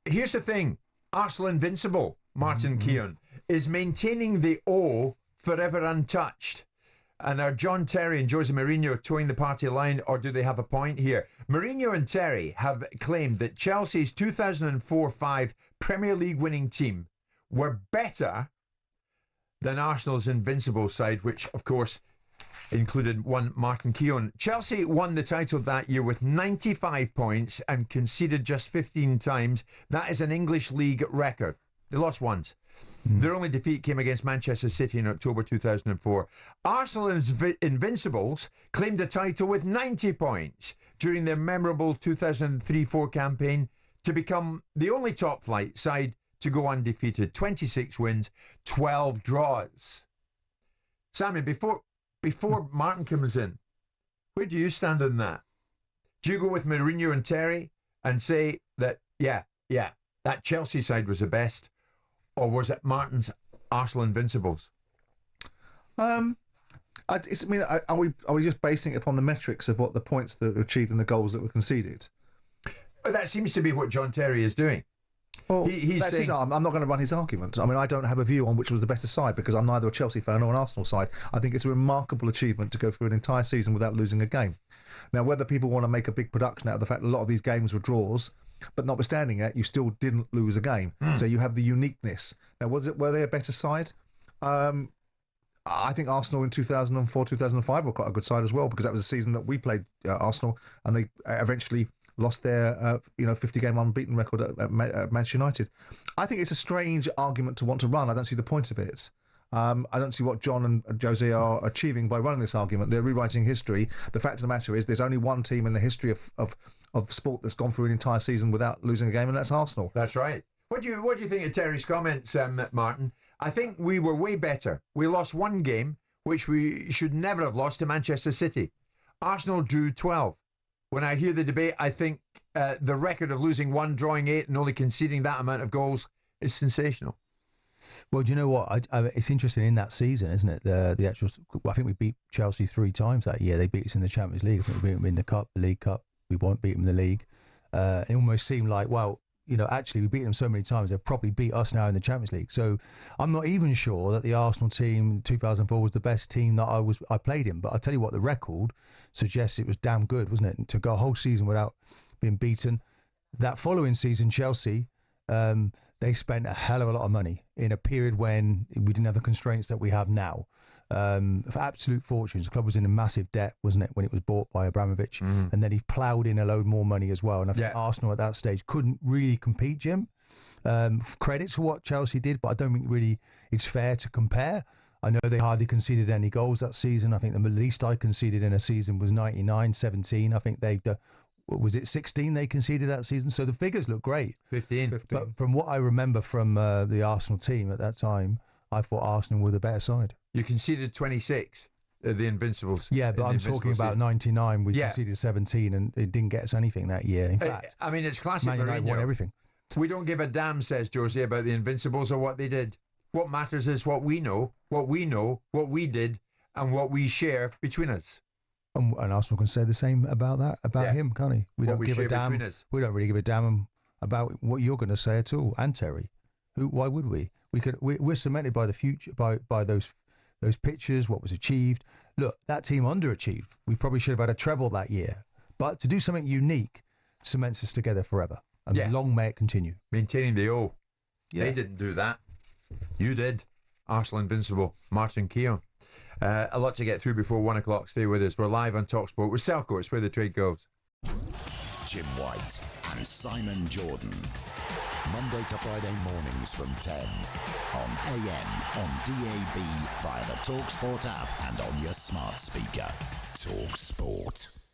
here's the thing. Arsenal Invincible, Martin Keown, is maintaining the O forever untouched. And are John Terry and Jose Mourinho towing the party line, or do they have a point here? Mourinho and Terry have claimed that Chelsea's 2004-05 Premier League winning team were better than Arsenal's Invincible side, which, of course, included one Martin Keown. Chelsea won the title that year with 95 points and conceded just 15 times. That is an English league record. They lost once. Their only defeat came against Manchester City in October 2004. Arsenal's Invincibles claimed a title with 90 points during their memorable 2003-04 campaign to become the only top-flight side to go undefeated. 26 wins, 12 draws. Sammy, before Martin comes in, where do you stand on that? Do you go with Mourinho and Terry and say that, that Chelsea side was the best? Or was it Martin's Arsenal Invincibles? Are we just basing it upon the metrics of what the points that were achieved and the goals that were conceded? That seems to be what John Terry is doing. Well, he's saying, I'm not going to run his argument. I mean, I don't have a view on which was the better side because I'm neither a Chelsea fan or an Arsenal side. I think it's a remarkable achievement to go through an entire season without losing a game. Now, whether people want to make a big production out of the fact that a lot of these games were draws, but notwithstanding that, you still didn't lose a game. So you have the uniqueness. Now, were they a better side? I think Arsenal in 2004, 2005 were quite a good side as well because that was a season that we played Arsenal and they eventually lost their 50-game unbeaten record at Manchester United. I think it's a strange argument to want to run. I don't see the point of it. I don't see what John and Jose are achieving by running this argument. They're rewriting history. The fact of the matter is there's only one team in the history of sport that's gone through an entire season without losing a game, and that's Arsenal. That's right. What do you think of Terry's comments, Martin? I think we were way better. We lost one game, which we should never have lost to Manchester City. Arsenal drew 12. When I hear the debate, I think the record of losing 1, drawing 8, and only conceding that amount of goals is sensational. Well, do you know what? It's interesting in that season, isn't it? The actual. I think we beat Chelsea 3 times that year. They beat us in the Champions League. I think we beat them in the Cup, the League Cup. We won't beat them in the league. It almost seemed like, well, actually we beat them so many times, they'll probably beat us now in the Champions League. So I'm not even sure that the Arsenal team in 2004 was the best team that I played in. But I tell you what, the record suggests it was damn good, wasn't it? And to go a whole season without being beaten. That following season, Chelsea, they spent a hell of a lot of money in a period when we didn't have the constraints that we have now. For absolute fortunes. The club was in a massive debt, wasn't it, when it was bought by Abramovich? And then he ploughed in a load more money as well. And I think Arsenal at that stage couldn't really compete, Jim. Credit to what Chelsea did, but I don't think really it's fair to compare. I know they hardly conceded any goals that season. I think the least I conceded in a season was 99-17. I think they was it 16 they conceded that season? So the figures look great. 15. But from what I remember from the Arsenal team at that time, I thought Arsenal were the better side. You conceded 26, the Invincibles. Yeah, but I'm talking about 99. We conceded 17 and it didn't get us anything that year. In fact, I mean, it's classic Man United Mourinho. won everything. We don't give a damn, says Jose, about the Invincibles or what they did. What matters is what we know, what we did, and what we share between us. And Arsenal can say the same about that, him, can't he? We don't give a damn. We don't really give a damn about what you're going to say at all. And Terry, why would we? We're cemented by the future, by those pictures, what was achieved. Look, that team underachieved. We probably should have had a treble that year. But to do something unique cements us together forever. And long may it continue. Maintaining the O. Yeah. They didn't do that. You did. Arsenal Invincible, Martin Keown. A lot to get through before 1 o'clock. Stay with us. We're live on talkSPORT with Selco. It's where the trade goes. Jim White and Simon Jordan. Monday to Friday mornings from 10 on AM, on DAB, via the talkSPORT app and on your smart speaker. talkSPORT.